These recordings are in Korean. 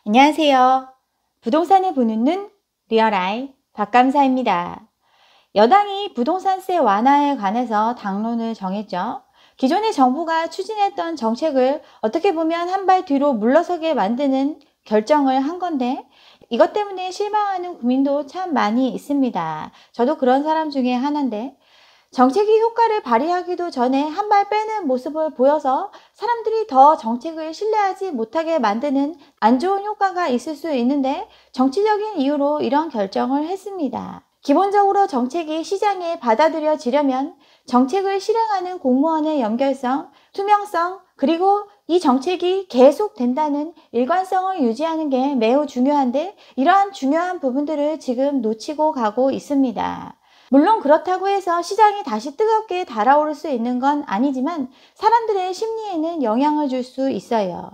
안녕하세요. 부동산에 보는 눈 리얼아이 박감사입니다. 여당이 부동산세 완화에 관해서 당론을 정했죠. 기존의 정부가 추진했던 정책을 어떻게 보면 한 발 뒤로 물러서게 만드는 결정을 한 건데 이것 때문에 실망하는 국민도 참 많이 있습니다. 저도 그런 사람 중에 하나인데 정책이 효과를 발휘하기도 전에 한 발 빼는 모습을 보여서 사람들이 더 정책을 신뢰하지 못하게 만드는 안 좋은 효과가 있을 수 있는데 정치적인 이유로 이런 결정을 했습니다. 기본적으로 정책이 시장에 받아들여지려면 정책을 실행하는 공무원의 연결성, 투명성, 그리고 이 정책이 계속된다는 일관성을 유지하는 게 매우 중요한데 이러한 중요한 부분들을 지금 놓치고 가고 있습니다. 물론 그렇다고 해서 시장이 다시 뜨겁게 달아오를 수 있는 건 아니지만 사람들의 심리에는 영향을 줄 수 있어요.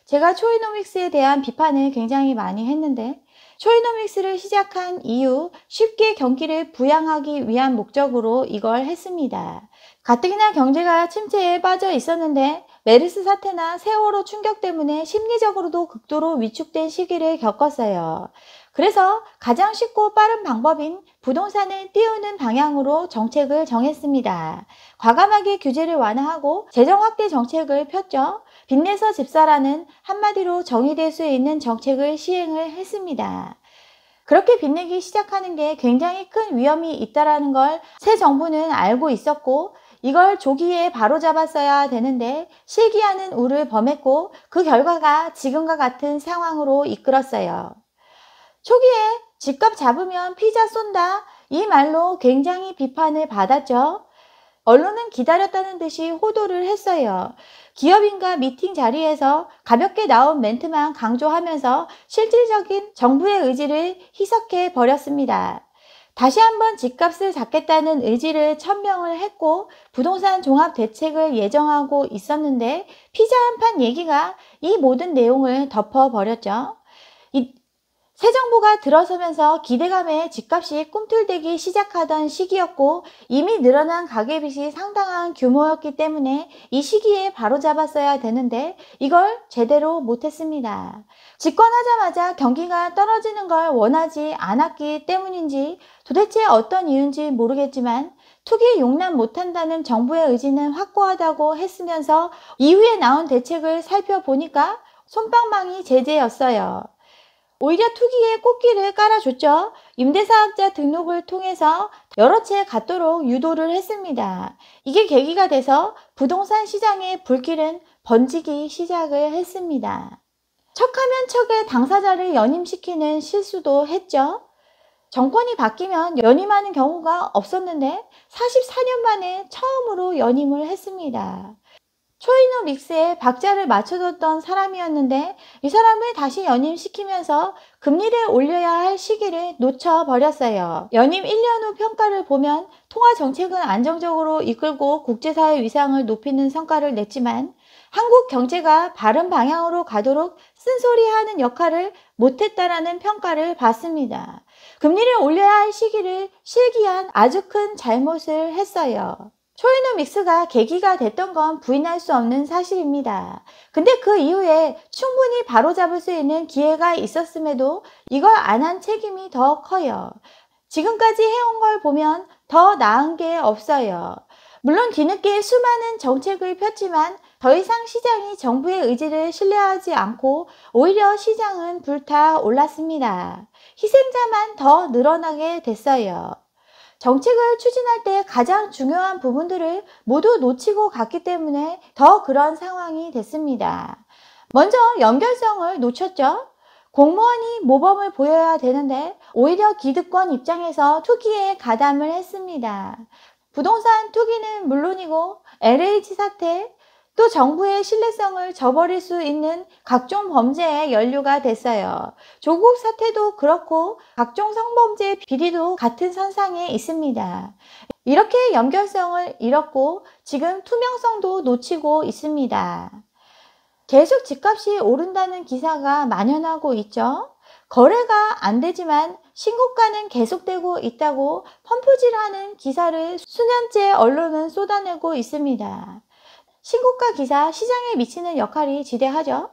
제가 초이노믹스에 대한 비판을 굉장히 많이 했는데 초이노믹스를 시작한 이유 쉽게 경기를 부양하기 위한 목적으로 이걸 했습니다. 가뜩이나 경제가 침체에 빠져 있었는데 메르스 사태나 세월호 충격 때문에 심리적으로도 극도로 위축된 시기를 겪었어요. 그래서 가장 쉽고 빠른 방법인 부동산을 띄우는 방향으로 정책을 정했습니다. 과감하게 규제를 완화하고 재정 확대 정책을 폈죠. 빚내서 집사라는 한마디로 정의될 수 있는 정책을 시행을 했습니다. 그렇게 빚내기 시작하는 게 굉장히 큰 위험이 있다는 걸 새 정부는 알고 있었고 이걸 조기에 바로잡았어야 되는데 실기하는 우를 범했고 그 결과가 지금과 같은 상황으로 이끌었어요. 초기에 집값 잡으면 피자 쏜다 이 말로 굉장히 비판을 받았죠. 언론은 기다렸다는 듯이 호도를 했어요. 기업인과 미팅 자리에서 가볍게 나온 멘트만 강조하면서 실질적인 정부의 의지를 희석해 버렸습니다. 다시 한번 집값을 잡겠다는 의지를 천명을 했고 부동산 종합 대책을 예정하고 있었는데 피자 한 판 얘기가 이 모든 내용을 덮어버렸죠. 새 정부가 들어서면서 기대감에 집값이 꿈틀대기 시작하던 시기였고 이미 늘어난 가계빚이 상당한 규모였기 때문에 이 시기에 바로잡았어야 되는데 이걸 제대로 못했습니다. 집권하자마자 경기가 떨어지는 걸 원하지 않았기 때문인지 도대체 어떤 이유인지 모르겠지만 투기 용납 못한다는 정부의 의지는 확고하다고 했으면서 이후에 나온 대책을 살펴보니까 솜방망이 제재였어요. 오히려 투기에 꽃길을 깔아줬죠. 임대사업자 등록을 통해서 여러 채 갖도록 유도를 했습니다. 이게 계기가 돼서 부동산 시장의 불길은 번지기 시작을 했습니다. 척하면 척의 당사자를 연임시키는 실수도 했죠. 정권이 바뀌면 연임하는 경우가 없었는데 44년 만에 처음으로 연임을 했습니다. 초이노믹스에 박자를 맞춰줬던 사람이었는데 이 사람을 다시 연임시키면서 금리를 올려야 할 시기를 놓쳐버렸어요. 연임 1년 후 평가를 보면 통화정책은 안정적으로 이끌고 국제사회 위상을 높이는 성과를 냈지만 한국 경제가 바른 방향으로 가도록 쓴소리하는 역할을 못했다라는 평가를 받습니다. 금리를 올려야 할 시기를 실기한 아주 큰 잘못을 했어요. 초이노믹스가 계기가 됐던 건 부인할 수 없는 사실입니다. 근데 그 이후에 충분히 바로잡을 수 있는 기회가 있었음에도 이걸 안 한 책임이 더 커요. 지금까지 해온 걸 보면 더 나은 게 없어요. 물론 뒤늦게 수많은 정책을 폈지만 더 이상 시장이 정부의 의지를 신뢰하지 않고 오히려 시장은 불타올랐습니다. 희생자만 더 늘어나게 됐어요. 정책을 추진할 때 가장 중요한 부분들을 모두 놓치고 갔기 때문에 더 그런 상황이 됐습니다. 먼저 연결성을 놓쳤죠. 공무원이 모범을 보여야 되는데 오히려 기득권 입장에서 투기에 가담을 했습니다. 부동산 투기는 물론이고 LH 사태, 또 정부의 신뢰성을 저버릴 수 있는 각종 범죄에 연루가 됐어요. 조국 사태도 그렇고 각종 성범죄 비리도 같은 선상에 있습니다. 이렇게 연결성을 잃었고 지금 투명성도 놓치고 있습니다. 계속 집값이 오른다는 기사가 만연하고 있죠. 거래가 안 되지만 신고가는 계속되고 있다고 펌프질하는 기사를 수년째 언론은 쏟아내고 있습니다. 신고가 기사 시장에 미치는 역할이 지대하죠.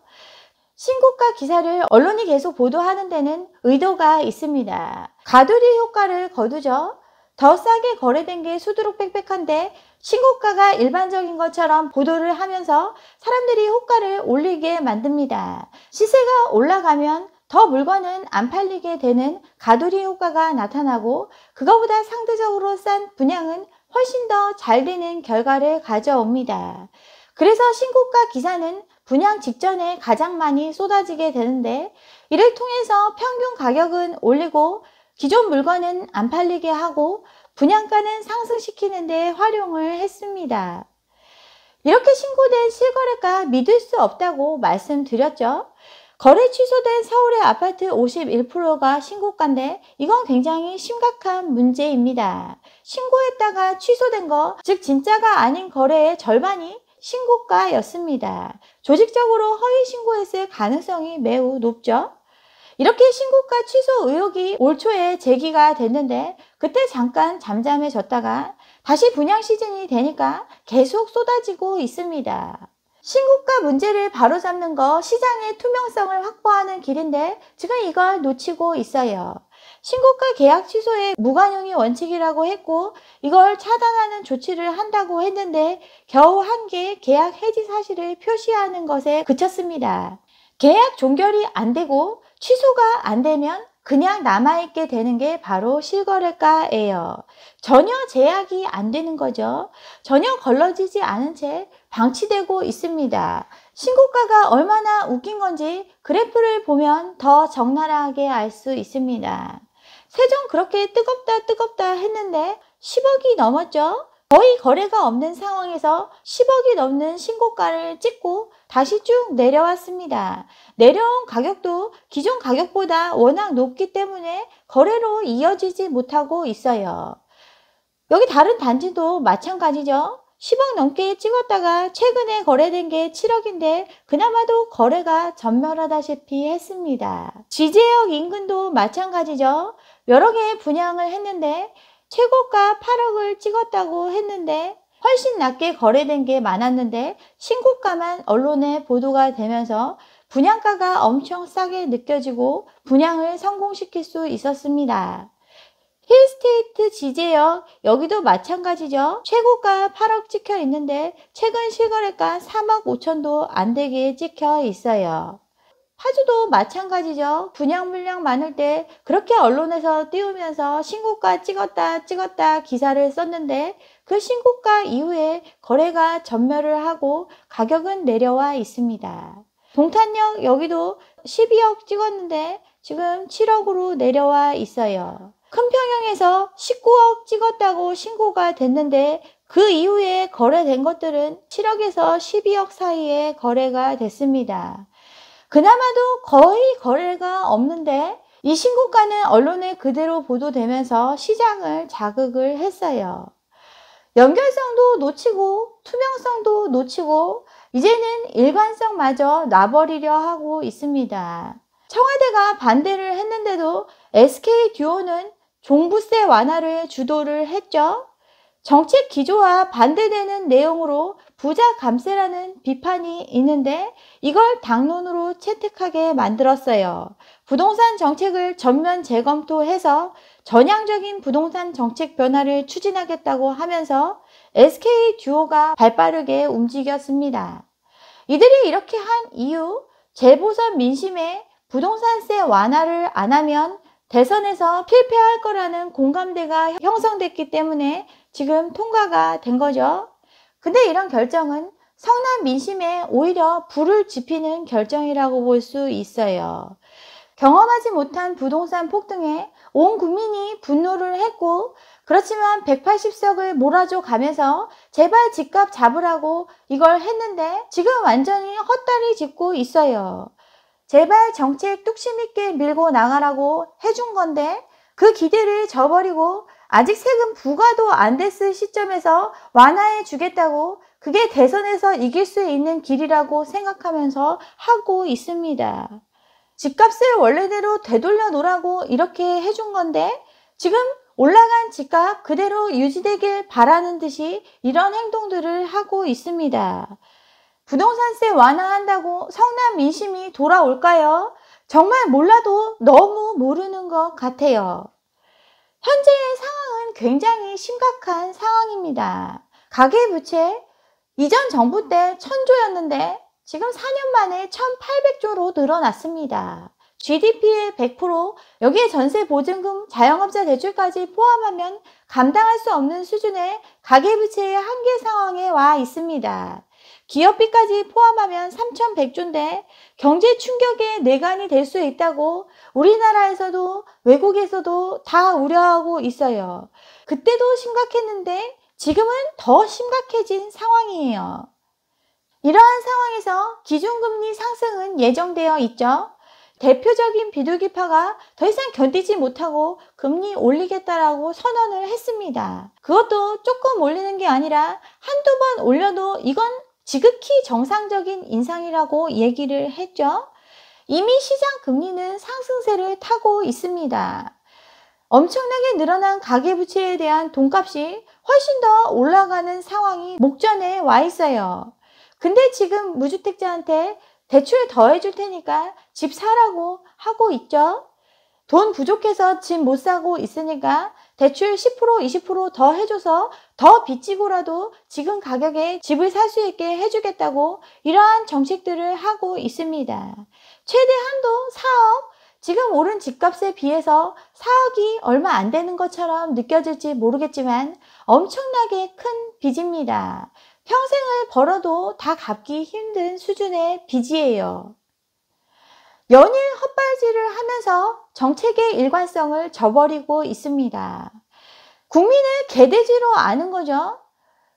신고가 기사를 언론이 계속 보도하는 데는 의도가 있습니다. 가두리 효과를 거두죠. 더 싸게 거래된 게 수두룩 빽빽한데 신고가가 일반적인 것처럼 보도를 하면서 사람들이 호가를 올리게 만듭니다. 시세가 올라가면 더 물건은 안 팔리게 되는 가두리 효과가 나타나고 그거보다 상대적으로 싼 분양은 훨씬 더 잘 되는 결과를 가져옵니다. 그래서 신고가 기사는 분양 직전에 가장 많이 쏟아지게 되는데 이를 통해서 평균 가격은 올리고 기존 물건은 안 팔리게 하고 분양가는 상승시키는 데 활용을 했습니다. 이렇게 신고된 실거래가 믿을 수 없다고 말씀드렸죠. 거래 취소된 서울의 아파트 51%가 신고가인데 이건 굉장히 심각한 문제입니다. 신고했다가 취소된 거, 즉 진짜가 아닌 거래의 절반이 신고가였습니다. 조직적으로 허위 신고했을 가능성이 매우 높죠. 이렇게 신고가 취소 의혹이 올 초에 제기가 됐는데 그때 잠깐 잠잠해졌다가 다시 분양 시즌이 되니까 계속 쏟아지고 있습니다. 신고가 문제를 바로잡는 거 시장의 투명성을 확보하는 길인데 지금 이걸 놓치고 있어요. 신고가 계약 취소에 무관용이 원칙이라고 했고 이걸 차단하는 조치를 한다고 했는데 겨우 한 개 계약 해지 사실을 표시하는 것에 그쳤습니다. 계약 종결이 안 되고 취소가 안 되면 그냥 남아있게 되는 게 바로 실거래가예요. 전혀 제약이 안 되는 거죠. 전혀 걸러지지 않은 채 방치되고 있습니다. 신고가가 얼마나 웃긴 건지 그래프를 보면 더 적나라하게 알 수 있습니다. 세종 그렇게 뜨겁다 했는데 10억이 넘었죠. 거의 거래가 없는 상황에서 10억이 넘는 신고가를 찍고 다시 쭉 내려왔습니다. 내려온 가격도 기존 가격보다 워낙 높기 때문에 거래로 이어지지 못하고 있어요. 여기 다른 단지도 마찬가지죠. 10억 넘게 찍었다가 최근에 거래된 게 7억인데 그나마도 거래가 전멸하다시피 했습니다. 지제역 인근도 마찬가지죠. 여러 개 분양을 했는데 최고가 8억을 찍었다고 했는데 훨씬 낮게 거래된 게 많았는데 신고가만 언론에 보도가 되면서 분양가가 엄청 싸게 느껴지고 분양을 성공시킬 수 있었습니다. 힐스테이트 지제역 여기도 마찬가지죠. 최고가 8억 찍혀 있는데 최근 실거래가 3억 5천도 안 되게 찍혀 있어요. 파주도 마찬가지죠. 분양 물량 많을 때 그렇게 언론에서 띄우면서 신고가 찍었다 기사를 썼는데 그 신고가 이후에 거래가 전멸을 하고 가격은 내려와 있습니다. 동탄역 여기도 12억 찍었는데 지금 7억으로 내려와 있어요. 큰평형에서 19억 찍었다고 신고가 됐는데 그 이후에 거래된 것들은 7억에서 12억 사이에 거래가 됐습니다. 그나마도 거의 거래가 없는데 이 신고가는 언론에 그대로 보도되면서 시장을 자극을 했어요. 연결성도 놓치고 투명성도 놓치고 이제는 일관성마저 놔버리려 하고 있습니다. 청와대가 반대를 했는데도 SK 듀오는 종부세 완화를 주도를 했죠. 정책 기조와 반대되는 내용으로 부자 감세라는 비판이 있는데 이걸 당론으로 채택하게 만들었어요. 부동산 정책을 전면 재검토해서 전향적인 부동산 정책 변화를 추진하겠다고 하면서 SK 듀오가 발빠르게 움직였습니다. 이들이 이렇게 한 이유, 재보선 민심에 부동산세 완화를 안 하면 대선에서 필패할 거라는 공감대가 형성됐기 때문에 지금 통과가 된 거죠. 근데 이런 결정은 성남 민심에 오히려 불을 지피는 결정이라고 볼 수 있어요. 경험하지 못한 부동산 폭등에 온 국민이 분노를 했고 그렇지만 180석을 몰아줘 가면서 제발 집값 잡으라고 이걸 했는데 지금 완전히 헛다리 짚고 있어요. 제발 정책 뚝심 있게 밀고 나가라고 해준 건데 그 기대를 저버리고 아직 세금 부과도 안 됐을 시점에서 완화해 주겠다고 그게 대선에서 이길 수 있는 길이라고 생각하면서 하고 있습니다. 집값을 원래대로 되돌려 놓으라고 이렇게 해준 건데 지금 올라간 집값 그대로 유지되길 바라는 듯이 이런 행동들을 하고 있습니다. 부동산세 완화한다고 성남 민심이 돌아올까요? 정말 몰라도 너무 모르는 것 같아요. 현재의 상황은 굉장히 심각한 상황입니다. 가계부채 이전 정부 때 1000조였는데 지금 4년 만에 1800조로 늘어났습니다. GDP의 100%, 여기에 전세 보증금, 자영업자 대출까지 포함하면 감당할 수 없는 수준의 가계부채의 한계 상황에 와 있습니다. 기업비까지 포함하면 3100조인데 경제 충격의 내관이 될 수 있다고 우리나라에서도 외국에서도 다 우려하고 있어요. 그때도 심각했는데 지금은 더 심각해진 상황이에요. 이러한 상황에서 기준금리 상승은 예정되어 있죠. 대표적인 비둘기파가 더 이상 견디지 못하고 금리 올리겠다라고 선언을 했습니다. 그것도 조금 올리는 게 아니라 한두 번 올려도 이건 지극히 정상적인 인상이라고 얘기를 했죠. 이미 시장 금리는 상승세를 타고 있습니다. 엄청나게 늘어난 가계부채에 대한 돈값이 훨씬 더 올라가는 상황이 목전에 와 있어요. 근데 지금 무주택자한테 대출 더 해줄 테니까 집 사라고 하고 있죠. 돈 부족해서 집 못 사고 있으니까 대출 10% 20% 더 해줘서 더 빚지고라도 지금 가격에 집을 살 수 있게 해주겠다고 이러한 정책들을 하고 있습니다. 최대 한도 4억, 지금 오른 집값에 비해서 4억이 얼마 안 되는 것처럼 느껴질지 모르겠지만 엄청나게 큰 빚입니다. 평생을 벌어도 다 갚기 힘든 수준의 빚이에요. 연일 헛발질을 하면서 정책의 일관성을 저버리고 있습니다. 국민을 개돼지로 아는 거죠.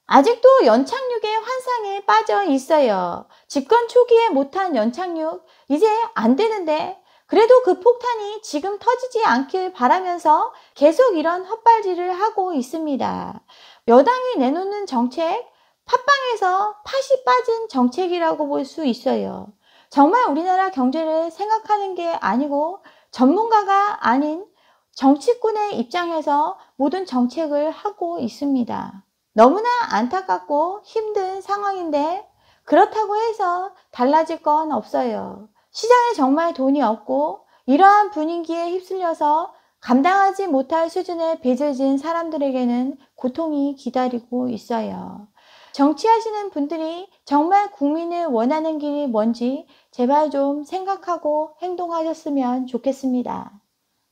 아직도 연착륙의 환상에 빠져 있어요. 집권 초기에 못한 연착륙, 이제 안 되는데 그래도 그 폭탄이 지금 터지지 않길 바라면서 계속 이런 헛발질을 하고 있습니다. 여당이 내놓는 정책, 팥빵에서 팥이 빠진 정책이라고 볼 수 있어요. 정말 우리나라 경제를 생각하는 게 아니고 전문가가 아닌 정치꾼의 입장에서 모든 정책을 하고 있습니다. 너무나 안타깝고 힘든 상황인데 그렇다고 해서 달라질 건 없어요. 시장에 정말 돈이 없고 이러한 분위기에 휩쓸려서 감당하지 못할 수준의 빚을 진 사람들에게는 고통이 기다리고 있어요. 정치하시는 분들이 정말 국민을 원하는 길이 뭔지 제발 좀 생각하고 행동하셨으면 좋겠습니다.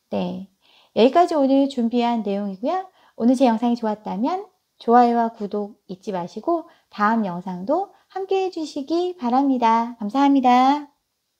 네, 여기까지 오늘 준비한 내용이고요. 오늘 제 영상이 좋았다면 좋아요와 구독 잊지 마시고 다음 영상도 함께 해주시기 바랍니다. 감사합니다.